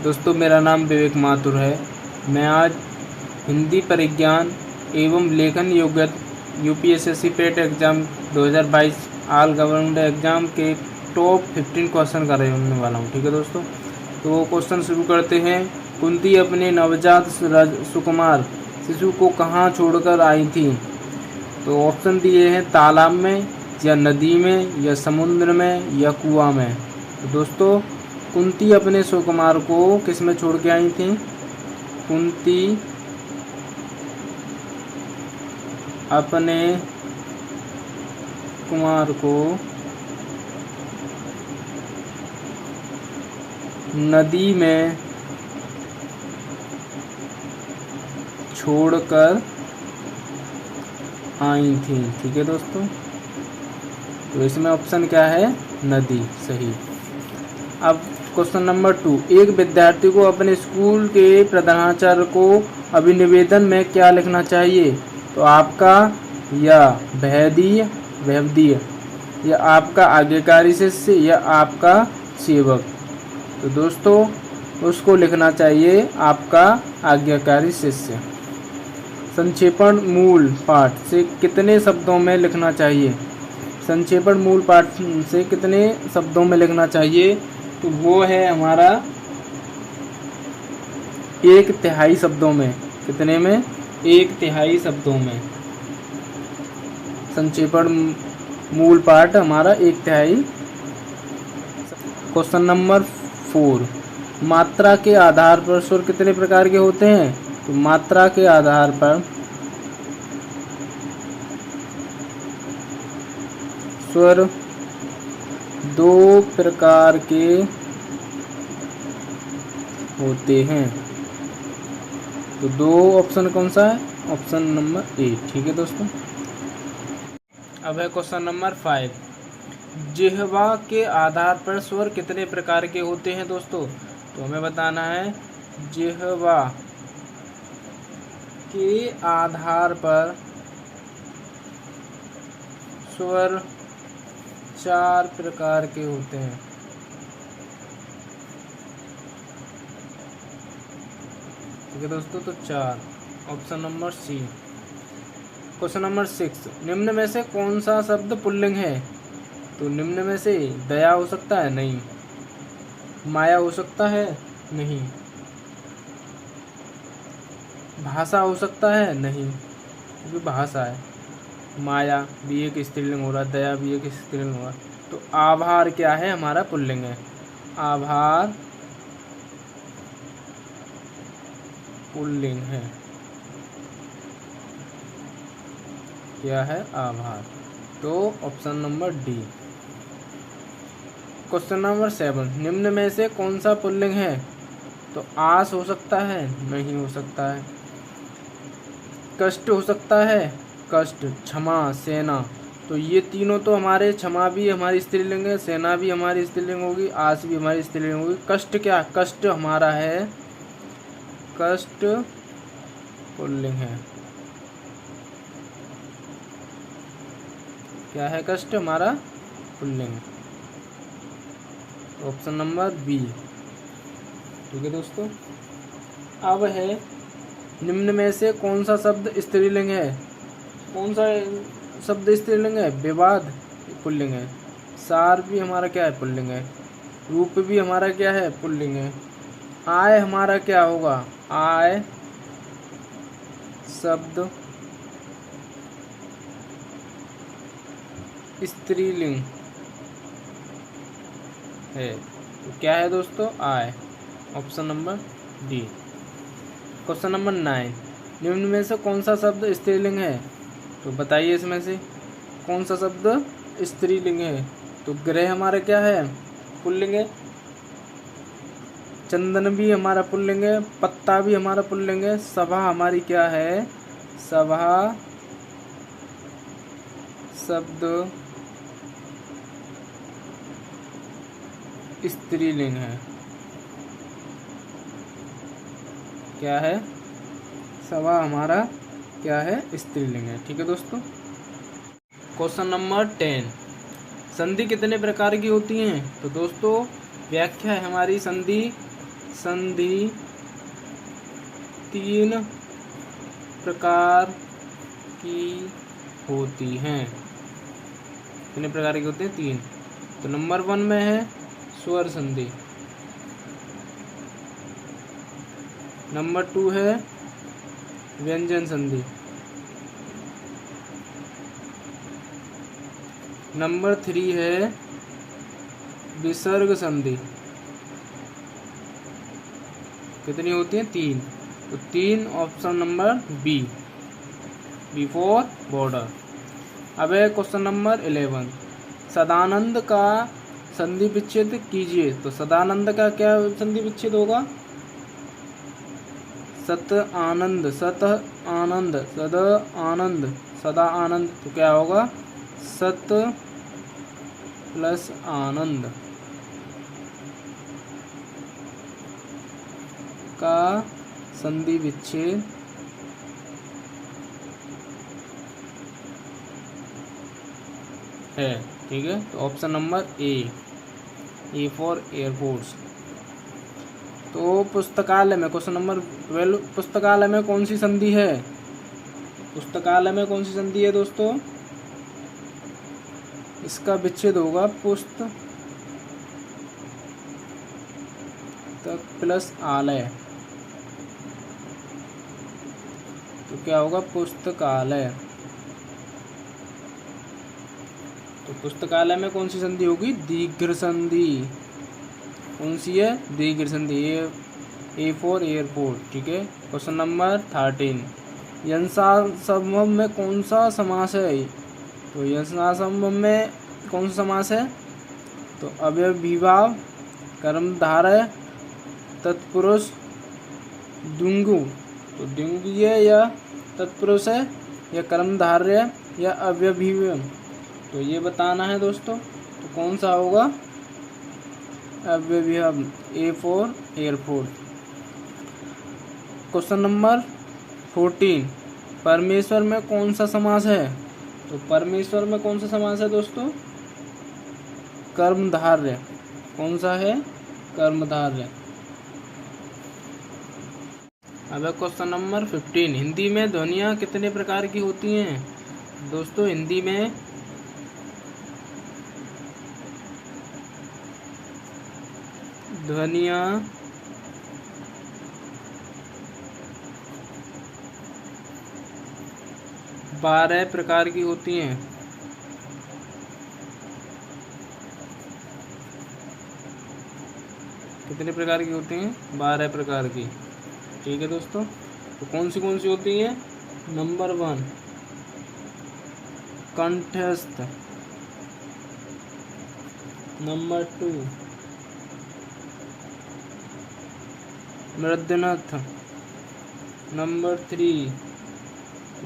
दोस्तों, मेरा नाम विवेक माथुर है। मैं आज हिंदी परिज्ञान एवं लेखन योग्यता यूपीएसएससी पेट एग्ज़ाम 2022 ऑल गवर्नमेंट एग्ज़ाम के टॉप 15 क्वेश्चन करने वाला हूँ। ठीक है दोस्तों, तो क्वेश्चन शुरू करते हैं। कुंती अपने नवजात सुकुमार शिशु को कहाँ छोड़कर आई थी? तो ऑप्शन दिए हैं तालाब में, या नदी में, या समुद्र में, या कुआं में। तो दोस्तों, कुंती अपने सुकुमार को किस में छोड़ के आई थी? कुंती अपने कुमार को नदी में छोड़कर आई थी। ठीक है दोस्तों, तो इसमें ऑप्शन क्या है? नदी, सही। अब क्वेश्चन नंबर 2, एक विद्यार्थी को अपने स्कूल के प्रधानाचार्य को अभिनिवेदन में क्या लिखना चाहिए? तो आपका, या वहदीय, या आपका आज्ञाकारी शिष्य, या आपका सेवक। तो दोस्तों, उसको लिखना चाहिए आपका आज्ञाकारी शिष्य। संक्षेपण मूल पाठ से कितने शब्दों में लिखना चाहिए? संक्षेपण मूल पाठ से कितने शब्दों में लिखना चाहिए? तो वो है हमारा 1/3 शब्दों में। कितने में? 1/3 शब्दों में। संक्षेपण मूल पाठ हमारा 1/3। क्वेश्चन नंबर 4, मात्रा के आधार पर स्वर कितने प्रकार के होते हैं? तो मात्रा के आधार पर स्वर 2 प्रकार के होते हैं। तो 2 ऑप्शन कौन सा है? ऑप्शन नंबर ए। ठीक है दोस्तों, अब है क्वेश्चन नंबर 5, जिह्वा के आधार पर स्वर कितने प्रकार के होते हैं दोस्तों? तो हमें बताना है जिह्वा के आधार पर स्वर 4 प्रकार के होते हैं। ठीक है दोस्तों, तो 4, option number C. Question number 6, निम्न में से कौन सा शब्द पुल्लिंग है? तो निम्न में से दया हो सकता है? नहीं। माया हो सकता है? नहीं। भाषा हो सकता है? नहीं, क्योंकि भाषा है। माया भी एक स्त्रीलिंग हो रहा, दया भी एक स्त्रीलिंग हो रहा। तो आभार क्या है? हमारा पुल्लिंग है। आभार पुल्लिंग है। क्या है? आभार। तो option number D. Question number 7, निम्न में से कौन सा पुल्लिंग है? तो आस हो सकता है? नहीं हो सकता है। कष्ट हो सकता है? कष्ट, क्षमा, सेना। तो ये तीनों तो हमारे, क्षमा भी हमारी स्त्रीलिंग है, सेना भी हमारी स्त्रीलिंग होगी, आस भी हमारी स्त्रीलिंग होगी। कष्ट क्या? कष्ट हमारा है, कष्ट पुल्लिंग है। क्या है? कष्ट हमारा पुल्लिंग। Option number B. ठीक है दोस्तों, अब है निम्न में से कौन सा शब्द स्त्रीलिंग है? कौन सा शब्द स्त्रीलिंग है? विवाद पुल्लिंग है। सार भी हमारा क्या है? पुल्लिंग है। रूप भी हमारा क्या है? पुल्लिंग है। आय हमारा क्या होगा? आय शब्द स्त्रीलिंग है। तो क्या है दोस्तों? I, option number D. Question number 9, निम्न में से कौन सा शब्द स्त्रीलिंग है? तो बताइए इसमें से कौन सा शब्द स्त्रीलिंग है? तो ग्रह हमारा क्या है? पुल्लिंग है। चंदन भी हमारा पुल्लिंग है। पत्ता भी हमारा पुल्लिंग है। सभा हमारी क्या है? सभा शब्द स्त्रीलिंग है। क्या है? सभा हमारा क्या है? स्त्रीलिंग है। ठीक है दोस्तों, क्वेश्चन नंबर 10, संधि कितने प्रकार की होती हैं? तो दोस्तों व्याख्या है हमारी, संधि संधि 3 प्रकार की होती हैं। कितने प्रकार की होती हैं? 3। तो नंबर 1 में है स्वर संधि, नंबर 2 है व्यंजन संधि, नंबर 3 है विसर्ग संधि। कितनी होती हैं? 3। तो 3 option number B for border. अब है क्वेश्चन नंबर 11, सदानंद का संधि विच्छेद कीजिए। तो सदानंद का क्या संधि विच्छेद होगा? सत आनंद, सत आनंद, सद आनंद, सदा आनंद। तो क्या होगा? सत प्लस आनंद का संधि विच्छेद है। ठीक है, तो option number A for air force. तो पुस्तकालय में क्वेश्चन नंबर 12, पुस्तकालय में कौन सी संधि है? पुस्तकालय में कौन सी संधि है दोस्तों? इसका विच्छेद होगा पुस्त तक प्लस आलय। तो क्या होगा? पुस्तकालय। तो पुस्तकालय में कौन सी संधि होगी? दीर्घ संधि। कौन सी है? दीर्घ संधि। A for airport. ठीक है, क्वेश्चन नंबर 13, यंत्रासंबंध में कौन सा समास है? तो यंत्रासंबंध में कौन सा समास है? तो अव्ययीभाव, कर्मधारय, तत्पुरुष, द्विगु। तो द्विगु या तत्पुरुष है या कर्मधारय या अव्ययीभाव, तो ये बताना है दोस्तों। तो कौन सा होगा? अव्ययीभाव। A for airport. Question number 14, परमेश्वर में कौन सा समास है? तो परमेश्वर में कौन सा समास है दोस्तों? कर्मधारय। कौन सा है? कर्मधारय। अब क्वेश्चन नंबर 15, हिंदी में ध्वनियाँ कितने प्रकार की होती हैं? दोस्तों हिंदी में ध्वनियाँ 12 प्रकार की होती हैं। कितने प्रकार की होती हैं? 12 प्रकार की। ठीक है दोस्तों, तो कौन सी होती हैं? नंबर 1 कंठस्थ, नंबर 2 मृदनथ, नंबर 3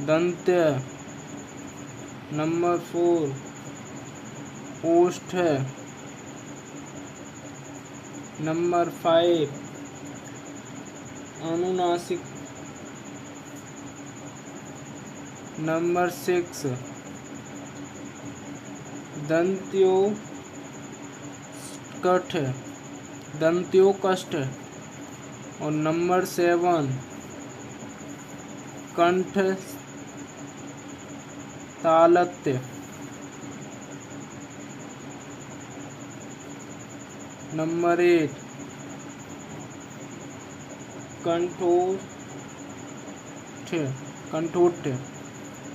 दंत्य, नंबर 4 ओष्ठ, नंबर 5 अनुनासिक, नंबर 6 दंत्योकष्ट और नंबर 7 कंठ तालत्य। नंबर 8 कंठोठ।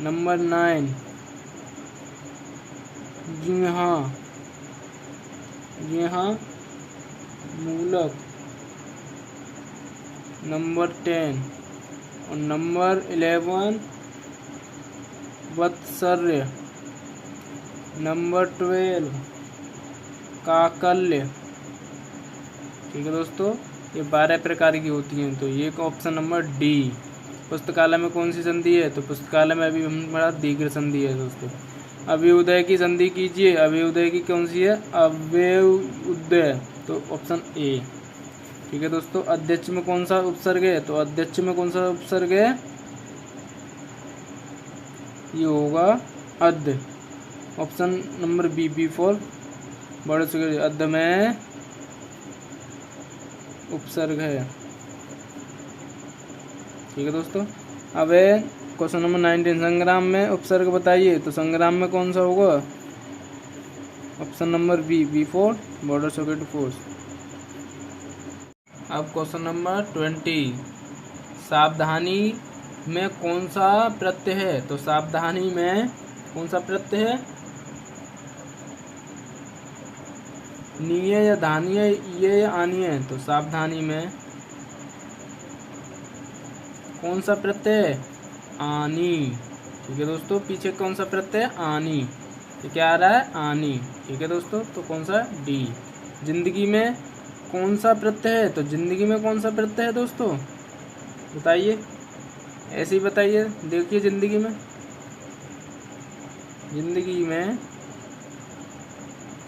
नंबर 9 जिह्वा मूलक। नंबर 10 और नंबर 11 वत्सर्य। नंबर 12 काकल्य। ठीक है दोस्तों, ये 12 प्रकार की होती हैं। तो ये ऑप्शन नंबर डी। पुस्तकालय में कौन सी संधि है? तो पुस्तकालय में अभी हम पढ़ा दीर्घ संधि है दोस्तों। अव्युदय की संधि कीजिए। अव्युदय की कौन सी है? अव्युदय। तो ऑप्शन ए। ठीक है दोस्तों, अध्यक्ष में कौन सा उपसर्ग है? तो अध्यक्ष में कौन सा उपसर्ग है? ये होगा अद्ध। ऑप्शन नंबर बी फॉर बड़े से अद्ध में उपसर्ग है। ठीक है दोस्तों। अब है क्वेश्चन नंबर 19, संग्राम में उपसर्ग बताइए। तो संग्राम में कौन सा होगा? Option number B for border socket force. अब क्वेश्चन नंबर 20, सावधानी में कौन सा प्रत्यय है? तो सावधानी में कौन सा प्रत्यय है? नीय या धानीय, ये या आनीय? तो सावधानी में कौन सा प्रत्यय है? आनी। ठीक है दोस्तों, पीछे कौन सा प्रत्यय है? आनी। ये क्या आ रहा है? आनी। ठीक है दोस्तों, तो कौन सा? डी। जिंदगी में कौन सा प्रत्यय है? तो जिंदगी में कौन सा प्रत्यय है दोस्तों? बताइए, ऐसे ही बताइए। देखिए जिंदगी में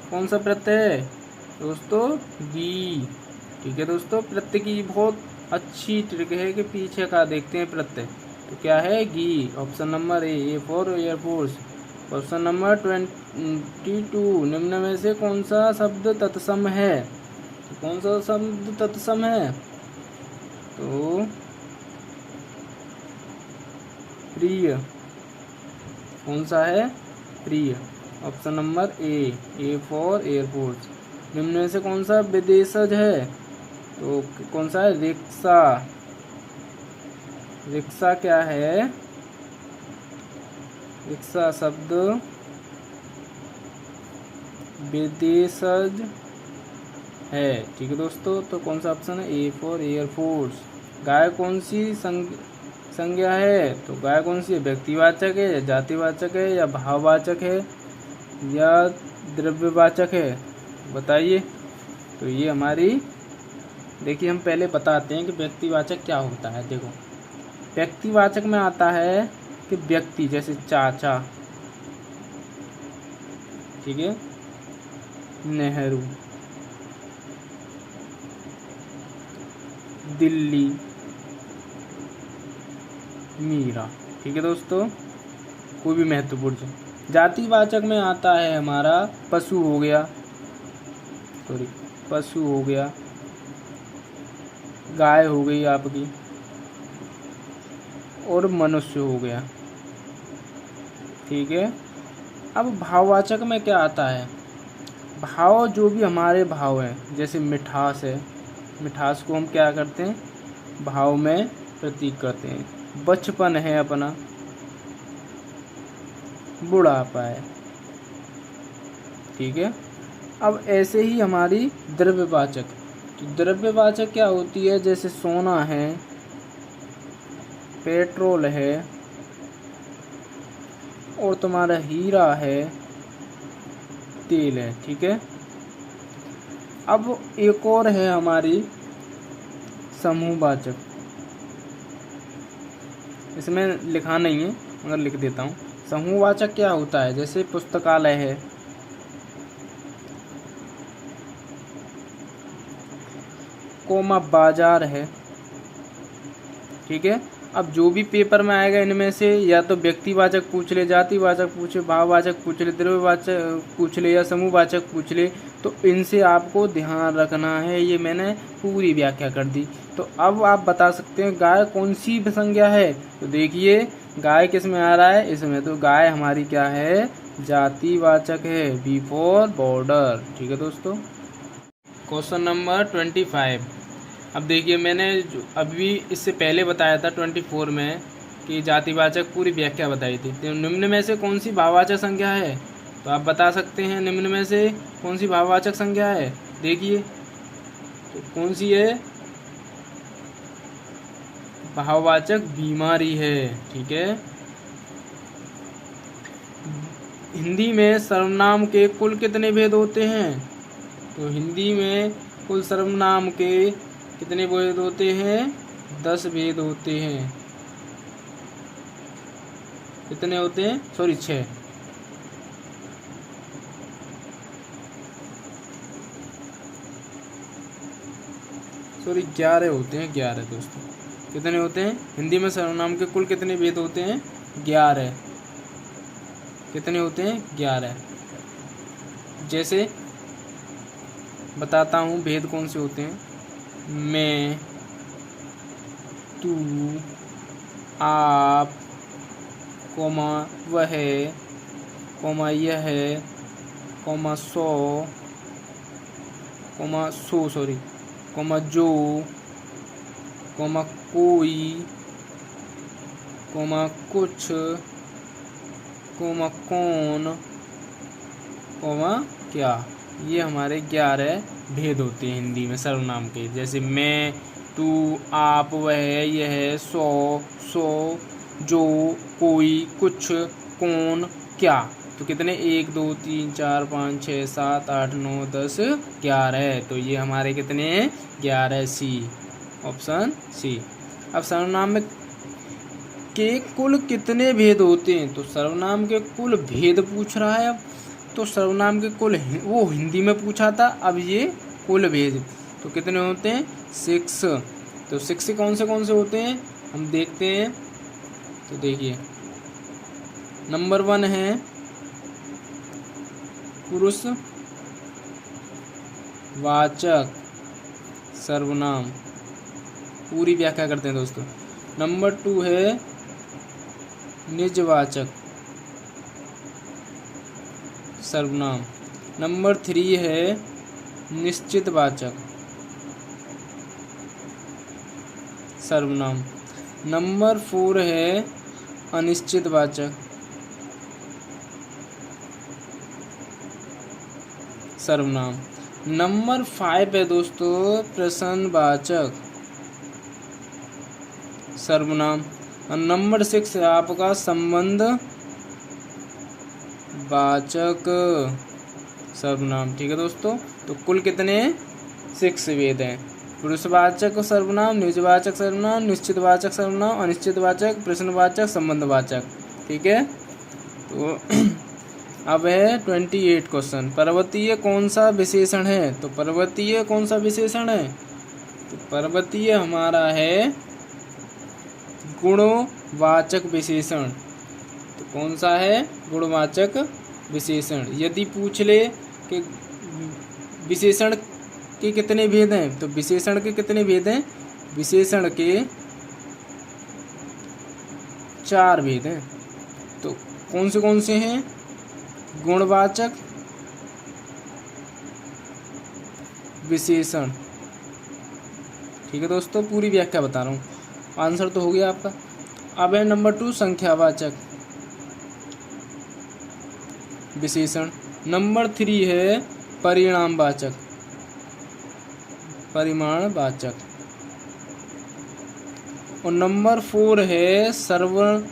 कौन सा प्रत्यय है दोस्तों? गी। ठीक है दोस्तों, प्रत्यय की बहुत अच्छी ट्रिक है कि पीछे का देखते हैं प्रत्यय। तो क्या है? गी। Option number A for air force. Question number 22, निम्न में से कौन सा शब्द तत्सम है? तो कौन सा शब्द तत्सम है? तो प्रिय। कौन सा है? प्रिय। Option number A for air force. निम्न में से कौन सा विदेशज है? तो कौन सा है? रिक्शा। रिक्शा क्या है? रिक्शा शब्द विदेशज है। ठीक है दोस्तों, तो कौन सा ऑप्शन है? ए फॉर एयरफोर्स। गाय कौन सी संज्ञा है? तो गाय कौन सी है? व्यक्तिवाचक है या जातिवाचक है या भाववाचक है या द्रव्यवाचक है? बताइए। तो ये हमारी, देखिए हम पहले बताते हैं कि व्यक्तिवाचक क्या होता है। देखो, व्यक्तिवाचक में आता है कि व्यक्ति, जैसे चाचा, ठीक है, नेहरू, दिल्ली, मीरा। ठीक है दोस्तों, कोई भी महत्वपूर्ण है। जातिवाचक में आता है हमारा पशु हो गया, पशु हो गया, गाय हो गई आपकी, और मनुष्य हो गया। ठीक है। अब भाववाचक में क्या आता है? भाव, जो भी हमारे भाव हैं, जैसे मिठास है, मिठास को हम क्या करते हैं? भाव में प्रतीक करते हैं। बचपन है अपना, बुढ़ापा है। ठीक है। अब ऐसे ही हमारी द्रव्यवाचक, तो द्रव्यवाचक क्या होती है? जैसे सोना है, पेट्रोल है, और तुम्हारा हीरा है, तेल है। ठीक है। अब एक और है हमारी समूहवाचक, इसमें लिखा नहीं है मगर लिख देता हूँ। समूहवाचक क्या होता है? जैसे पुस्तकालय है, कोमा बाजार है। ठीक है। अब जो भी पेपर में आएगा इनमें से या तो व्यक्तिवाचक पूछ ले, जातिवाचक पूछे, भाववाचक पूछ ले, द्रव्यवाचक पूछ ले या समूहवाचक पूछ ले, तो इनसे आपको ध्यान रखना है। ये मैंने पूरी व्याख्या कर दी। तो अब आप बता सकते हैं गाय कौन सी संज्ञा है? तो देखिए, गाय किस में आ रहा है? इसमें। तो गाय हमारी क्या है? जातिवाचक है, बी फॉर बॉर्डर। ठीक है दोस्तों। Question number 25। अब देखिए, मैंने अभी इससे पहले बताया था 24 में कि जातिवाचक पूरी व्याख्या बताई थी। तो निम्न में से कौन सी भाववाचक संज्ञा है? तो आप बता सकते हैं निम्न में से कौन सी भाववाचक संज्ञा है? देखिए, तो कौन सी है? भाववाचक बीमारी है। ठीक है। हिंदी में सर्वनाम के कुल कितने भेद होते हैं? तो हिंदी में कुल सर्वनाम के कितने भेद होते हैं? 10 भेद होते हैं। कितने होते हैं? सॉरी 6। सॉरी 11 होते हैं, 11 दोस्तों। कितने होते हैं? हिंदी में सर्वनाम के कुल कितने भेद होते हैं? 11। कितने होते हैं? 11। जैसे बताता हूँ भेद कौन से होते हैं। मैं, तू, आप, कोमा वह, कोमा यह, कोमा सो, कोमा सो सॉरी, कोमा जो, कोमा कोई, कोमा कुछ, कोमा कौन, कोमा क्या। ये हमारे 11 भेद होते हैं हिंदी में सर्वनाम के। जैसे मैं, तू, आप, वह, यह, सो, जो, कोई, कुछ, कौन, क्या। तो कितने 1 2 3 4 5 6 7 8 9 10 11। तो ये हमारे कितने हैं 11 सी, ऑप्शन सी। अब सर्वनाम में के कुल कितने भेद होते हैं, तो सर्वनाम के कुल भेद पूछ रहा है। अब तो सर्वनाम के कुल वो हिंदी में पूछा था, अब ये कुल भेद तो कितने होते हैं 6। तो 6 कौन से होते हैं हम देखते हैं। तो देखिए नंबर 1 है पुरुष वाचक सर्वनाम, पूरी व्याख्या करते हैं दोस्तों। नंबर 2 है निजवाचक सर्वनाम। नंबर 3 है निश्चितवाचक सर्वनाम। नंबर 4 है अनिश्चितवाचक सर्वनाम। नंबर 5 है दोस्तों प्रश्नवाचक सर्वनाम। और नंबर 6 है आपका संबंध वाचक सर्वनाम। ठीक है दोस्तों, तो कुल कितने 6 भेद हैं। पुरुषवाचक सर्वनाम, निजवाचक सर्वनाम, निश्चितवाचक सर्वनाम, अनिश्चितवाचक, प्रश्नवाचक, संबंधवाचक। ठीक है, तो अब है 28 क्वेश्चन। पर्वतीय कौन सा विशेषण है, तो पर्वतीय कौन सा विशेषण है, तो पर्वतीय हमारा है गुणवाचक विशेषण। तो कौन सा है गुणवाचक विशेषण। यदि पूछ ले कि विशेषण के कितने भेद हैं, तो विशेषण के कितने भेद हैं, विशेषण के 4 भेद हैं। तो कौन से हैं गुणवाचक विशेषण। ठीक है दोस्तों, पूरी व्याख्या बता रहा हूँ, आंसर तो हो गया आपका। अब है नंबर 2 संख्यावाचक विशेषण। नंबर 3 है परिमाणवाचक और नंबर 4 है सर्वनामिक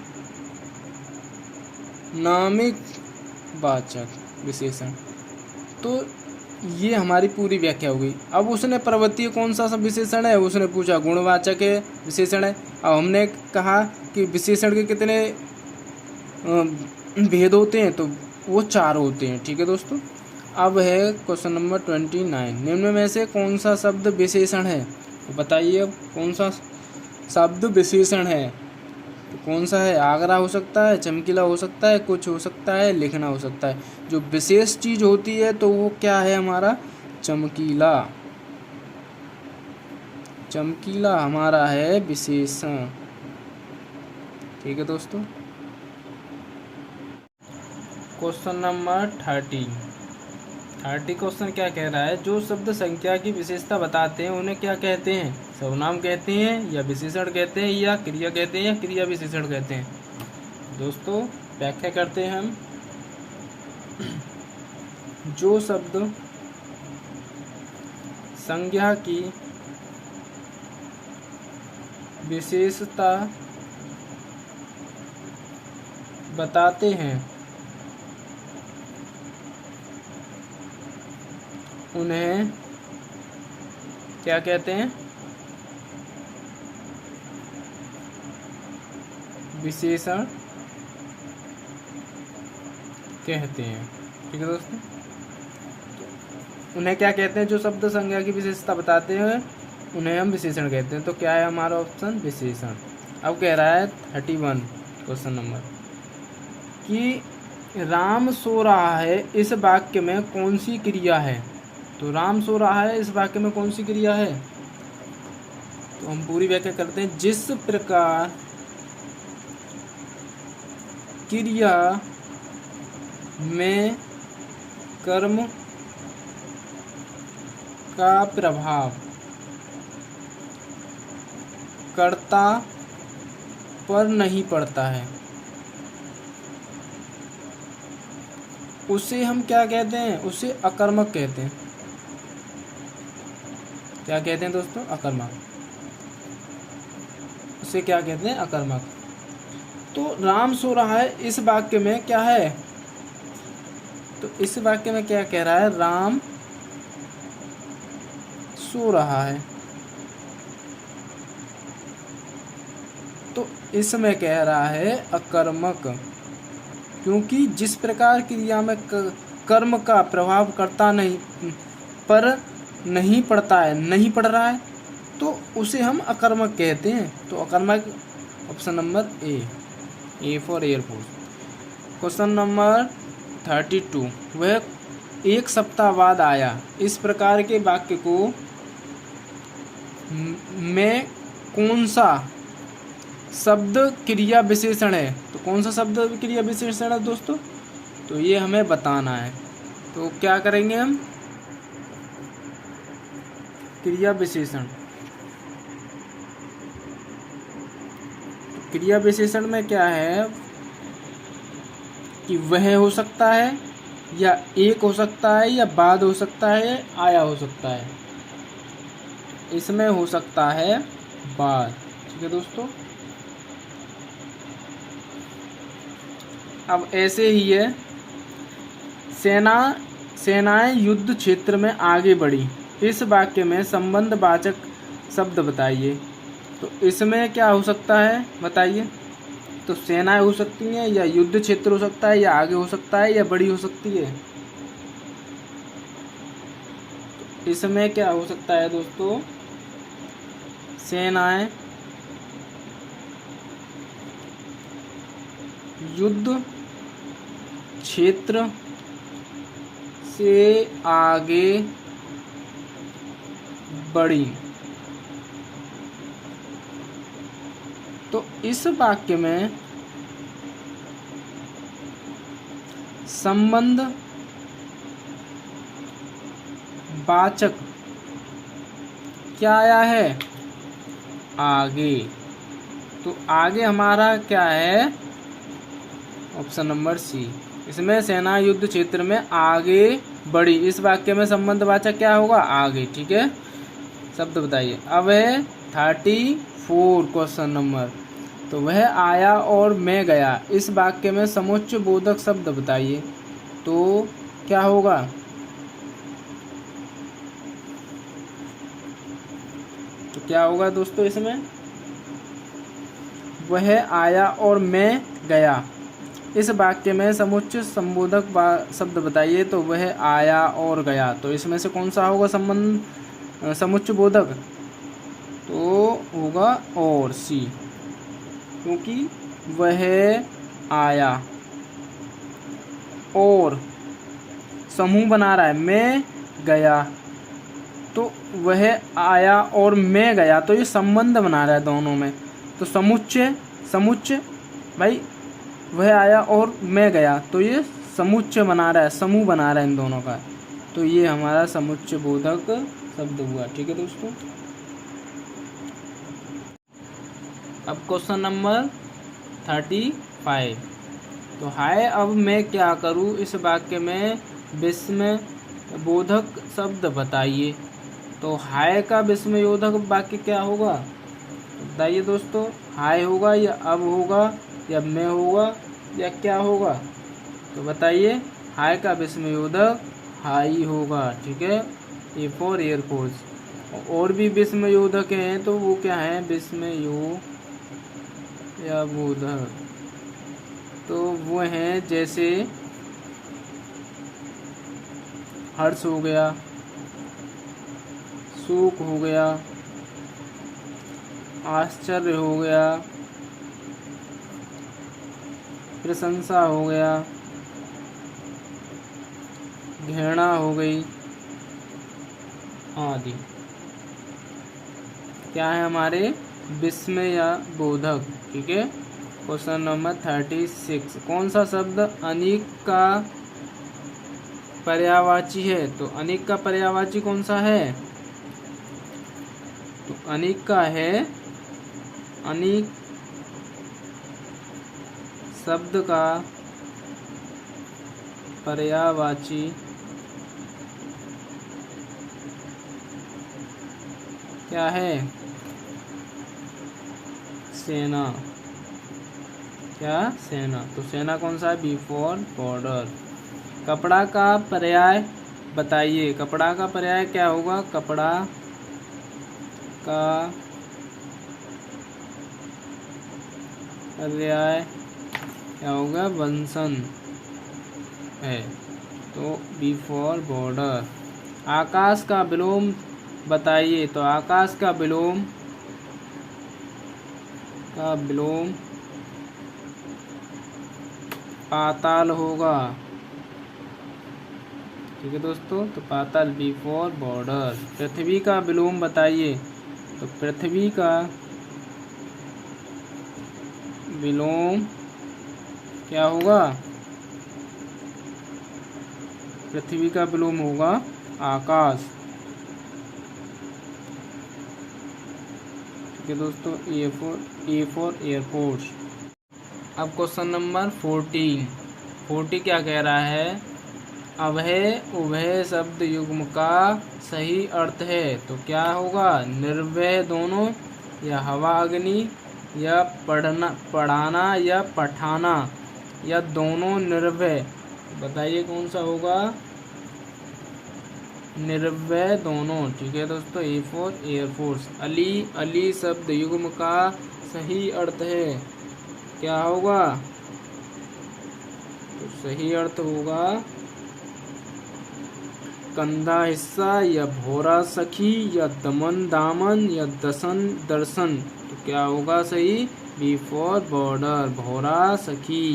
वाचक विशेषण। तो ये हमारी पूरी व्याख्या हो गई। अब उसने पर्वतीय कौन सा सब विशेषण है, उसने पूछा गुणवाचक है विशेषण है। अब हमने कहा कि विशेषण के कितने भेद होते हैं, तो वो 4 होते हैं। ठीक है दोस्तों, अब है क्वेश्चन नंबर 29। निम्न में से कौन सा शब्द विशेषण है, तो बताइए अब कौन सा शब्द विशेषण है। तो कौन सा है, आगरा हो सकता है, चमकीला हो सकता है, कुछ हो सकता है, लिखना हो सकता है। जो विशेष चीज होती है तो वो क्या है हमारा चमकीला। चमकीला हमारा है विशेषण। ठीक है दोस्तों, क्वेश्चन नंबर 30 क्वेश्चन क्या कह रहा है, जो शब्द संख्या की विशेषता बताते हैं उन्हें क्या कहते हैं, सर्वनाम कहते हैं या विशेषण कहते हैं या क्रिया कहते हैं या क्रिया विशेषण कहते हैं। दोस्तों व्याख्या करते हैं हम। जो शब्द संज्ञा की विशेषता बताते हैं उन्हें क्या कहते हैं, विशेषण कहते हैं। ठीक है दोस्तों, उन्हें क्या कहते हैं, जो शब्द संज्ञा की विशेषता बताते हैं उन्हें हम विशेषण कहते हैं। तो क्या है हमारा ऑप्शन विशेषण। अब कह रहा है 31 क्वेश्चन नंबर कि राम सो रहा है इस वाक्य में कौन सी क्रिया है। तो राम सो रहा है इस वाक्य में कौन सी क्रिया है, तो हम पूरी व्याख्या करते हैं। जिस प्रकार क्रिया में कर्म का प्रभाव कर्ता पर नहीं पड़ता है, उसे हम क्या कहते हैं? उसे अकर्मक कहते हैं। क्या कहते हैं दोस्तों? अकर्मक। उसे क्या कहते हैं? अकर्मक। तो राम सो रहा है, इस वाक्य में क्या है? तो इस वाक्य में क्या कह रहा है? राम सो रहा है। तो इसमें कह रहा है अकर्मक, क्योंकि जिस प्रकार क्रिया में कर्म का प्रभाव करता नहीं पर नहीं पड़ता है, नहीं पड़ रहा है, तो उसे हम अकर्मक कहते हैं। तो अकर्मक option number A for air force. Question number 32, वह एक सप्ताह बाद आया। इस प्रकार के वाक्य को में कौन सा शब्द क्रिया विशेषण है? तो कौन सा शब्द क्रिया विशेषण है दोस्तों? तो ये हमें बताना है। तो क्या करेंगे हम? क्रिया विशेषण। क्रिया विशेषण में क्या है कि वह हो सकता है, या एक हो सकता है, या बाद हो सकता है, आया हो सकता है। इसमें हो सकता है बाद। ठीक है दोस्तों। अब ऐसे ही है, सेनाएं युद्ध क्षेत्र में आगे बढ़ी। इस वाक्य में संबंधवाचक शब्द बताइए। तो इसमें क्या हो सकता है बताइए? तो सेनाएं हो सकती हैं, या युद्ध क्षेत्र हो सकता है, या आगे हो सकता है, या बड़ी हो सकती है। तो इसमें क्या हो सकता है दोस्तों? सेनाएं युद्ध क्षेत्र से आगे बढ़ी। तो इस वाक्य में संबंध वाचक क्या आया है? आगे। तो आगे हमारा क्या है? Option number C. इसमें सेना युद्ध क्षेत्र में आगे बढ़ी। इस वाक्य में संबंधवाचक क्या होगा? आगे। ठीक है, शब्द बताइए। अब है 34 क्वेश्चन नंबर। तो वह आया और मैं गया। इस वाक्य में समुच्चय बोधक शब्द बताइए। तो क्या होगा? तो क्या होगा दोस्तों? इसमें वह आया और मैं गया। इस वाक्य में समुच्चय संबोधक शब्द बताइए। तो वह आया और गया। तो इसमें से कौन सा होगा संबंध समुच्चय बोधक? तो होगा और सी, क्योंकि वह आया और समूह बना रहा है, मैं गया। तो वह आया और मैं गया, तो ये संबंध बना रहा है दोनों में। तो समुच्चय भाई, वह आया और मैं गया, तो ये समुच्चय बना रहा है, समूह बना रहा है इन दोनों का। तो ये हमारा समुच्चय बोधक शब्द हुआ। ठीक है दोस्तों। अब क्वेश्चन नंबर 35। तो हाय, अब मैं क्या करूं? इस वाक्य में विस्मय बोधक शब्द बताइए। तो हाय का विस्मय बोधक वाक्य क्या होगा बताइए दोस्तों? हाय होगा, या अब होगा, या मैं होगा, या क्या होगा? तो बताइए। हाय का विस्मय बोधक हाई होगा। ठीक है, ए फॉर एयरफोर्स। और भी विस्मय बोधक हैं, तो वो क्या है? विस्मय या बोधक, तो वो हैं जैसे हर्ष हो गया, शोक हो गया, आश्चर्य हो गया, प्रशंसा हो गया, घृणा हो गई आदि। क्या है हमारे विस्मय या बोधक। ठीक है। क्वेश्चन नंबर 36, कौन सा शब्द अनेक का पर्यायवाची है। तो अनेक का पर्यायवाची कौन सा है। तो अनेक का है, अनेक शब्द का पर्यायवाची क्या है, सेना। क्या, सेना। तो सेना कौन सा है, बिफोर बॉर्डर। कपड़ा का पर्याय बताइए। कपड़ा का पर्याय क्या होगा, कपड़ा का पर्याय क्या होगा, बंसन है। तो बिफोर बॉर्डर। आकाश का विलोम बताइए। तो आकाश का विलोम पाताल होगा। ठीक है दोस्तों। तो पाताल बिफोर बॉर्डर। पृथ्वी का विलोम बताइए। तो पृथ्वी का विलोम क्या होगा, पृथ्वी का विलोम होगा आकाश। ठीक है दोस्तों। A for airport. अब क्वेश्चन नंबर 40 क्या कह रहा है, अभय उभय शब्द युग्म का सही अर्थ है। तो क्या होगा, निर्भय दोनों, या हवा अग्नि, या पढ़ाना या पठाना, या दोनों निर्भय। बताइए कौन सा होगा, निर्भय दोनों। ठीक है दोस्तों। ए फॉर एयरफोर्स। अली शब्द युग्म का सही अर्थ है। क्या होगा, तो सही अर्थ होगा कंधा हिस्सा, या भोरा सखी, या दमन दामन, या दसन दर्शन। तो क्या होगा सही, बिफोर बॉर्डर, भोरा सखी।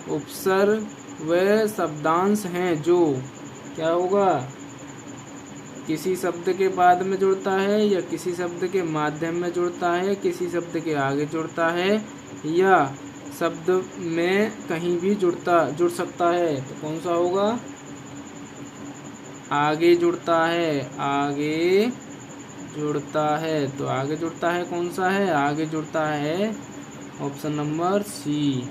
उपसर्ग वे शब्दांश हैं जो क्या होगा, किसी शब्द के बाद में जुड़ता है, या किसी शब्द के माध्यम में जुड़ता है, किसी शब्द के आगे जुड़ता है, या शब्द में कहीं भी जुड़ सकता है। तो कौन सा होगा, आगे जुड़ता है, आगे जुड़ता है। तो आगे जुड़ता है कौन सा है, आगे जुड़ता है ऑप्शन नंबर सी।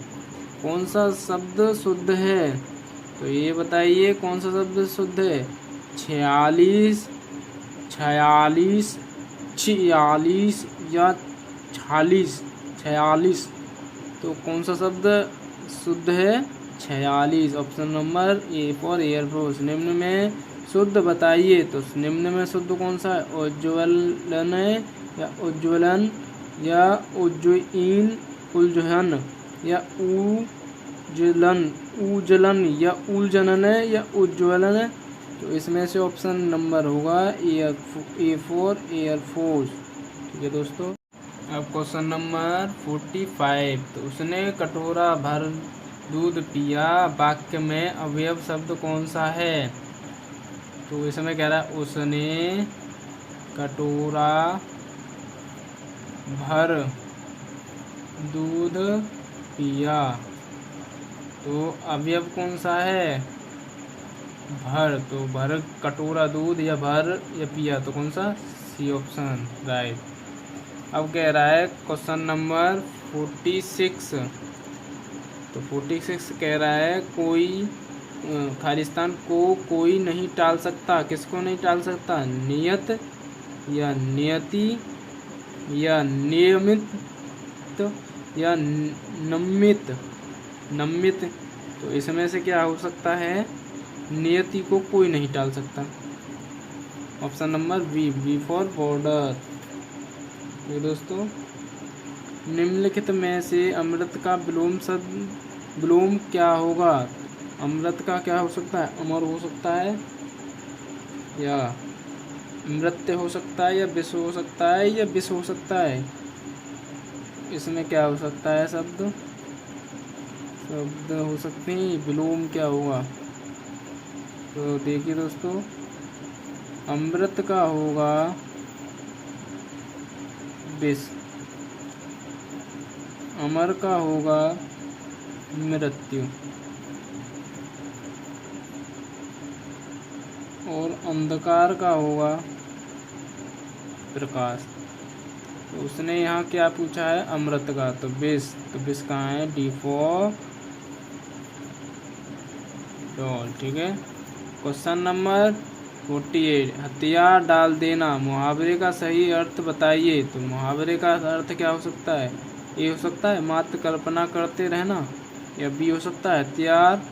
कौन सा शब्द शुद्ध है। तो ये बताइए कौन सा शब्द शुद्ध है, 46 46 46 या 46। तो कौन सा शब्द शुद्ध है, 46। Option number A for air force. निम्न में शुद्ध बताइए। तो निम्न में शुद्ध कौन सा है, उज्ज्वलन या उज्ज्वलन, या उज्जयन उलझन, या उजलन, या उलझनन, या उज्ज्वलन। तो इसमें से ऑप्शन नंबर होगा ए फॉर एयरफोर्स। ठीक है दोस्तों। अब क्वेश्चन नंबर 45, तो उसने कटोरा भर दूध पिया, वाक्य में अवयव शब्द कौन सा है। तो इसमें कह रहा है उसने कटोरा भर दूध पिया। तो अवयव कौन सा है, भर। तो भर कटोरा दूध, या भर या पिया। तो कौन सा, सी ऑप्शन राइट। अब कह रहा है क्वेश्चन नंबर 46, तो 46 कह रहा है कोई खालिस्तान को कोई नहीं टाल सकता। किसको नहीं टाल सकता, नियत, या नियति, या नियमित, या नमित। तो इसमें से क्या हो सकता है, नियति को कोई नहीं टाल सकता। Option number B for border. ये दोस्तों, निम्नलिखित में से अमृत का विलोम क्या होगा। अमृत का क्या हो सकता है, अमर हो सकता है, या मृत्य हो सकता है, या विष हो सकता है, या विष हो सकता है। इसमें क्या हो सकता है, शब्द हो सकते हैं। विलोम क्या होगा, तो देखिए दोस्तों, अमृत का होगा विष, अमर का होगा मृत्यु, और अंधकार का होगा प्रकाश। तो उसने यहाँ क्या पूछा है, अमृत का, तो विष, तो विष कहाँ है, डी फॉर डॉल। ठीक है। क्वेश्चन नंबर 48, हथियार डाल देना, मुहावरे का सही अर्थ बताइए। तो मुहावरे का अर्थ क्या हो सकता है, ए हो सकता है मात्र कल्पना करते रहना, या बी हो सकता है हथियार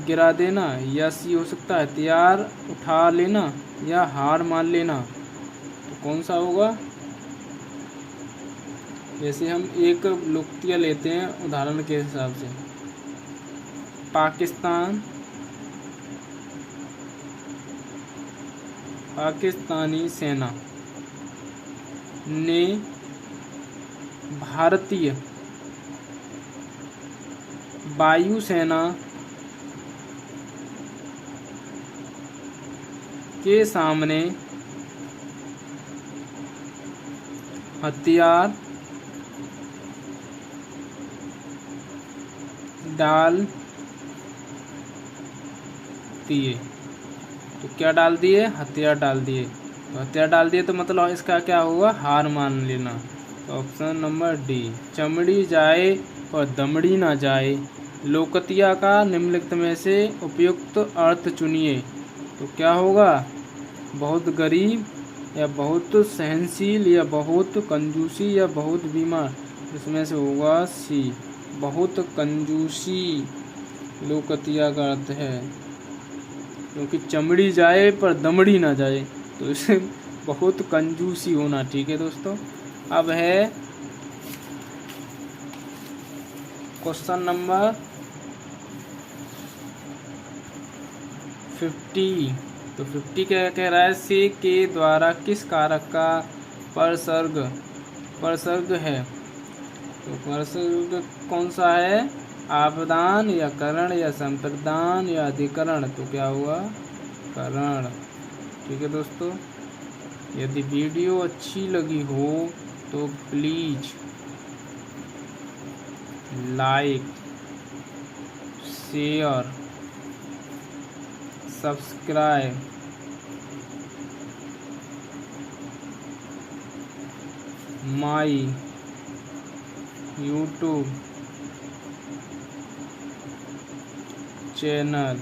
गिरा देना, या सी हो सकता है हथियार उठा लेना, या हार मान लेना। तो कौन सा होगा। जैसे हम एक लोकप्रिय लेते हैं उदाहरण के हिसाब से, पाकिस्तानी सेना ने भारतीय वायुसेना के सामने हथियार डाल दिए। तो क्या डाल दिए, हथियार डाल दिए। तो हथियार डाल दिए तो मतलब इसका क्या होगा, हार मान लेना। तो ऑप्शन नंबर डी, चमड़ी जाए और दमड़ी ना जाए। लोकतिया का निम्नलिखित में से उपयुक्त अर्थ चुनिए। तो क्या होगा, बहुत गरीब, या बहुत सहनशील, या बहुत कंजूसी, या बहुत बीमार। इसमें से होगा सी, बहुत कंजूसी लोकतिया का अर्थ है, क्योंकि चमड़ी जाए पर दमड़ी ना जाए, तो इसे बहुत कंजूसी होना। ठीक है दोस्तों। अब है क्वेश्चन नंबर 50। तो 50 क्या कह रहा है, से के द्वारा किस कारक का परसर्ग है। तो परसर्ग कौन सा है, आपदान, या करण, या संप्रदान, या अधिकरण। तो क्या हुआ, करण। ठीक है दोस्तों। यदि वीडियो अच्छी लगी हो तो please like, share, subscribe, my YouTube channel.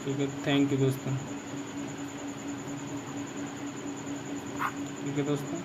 ठीक है, थैंक यू दोस्तों। ठीक है दोस्तों।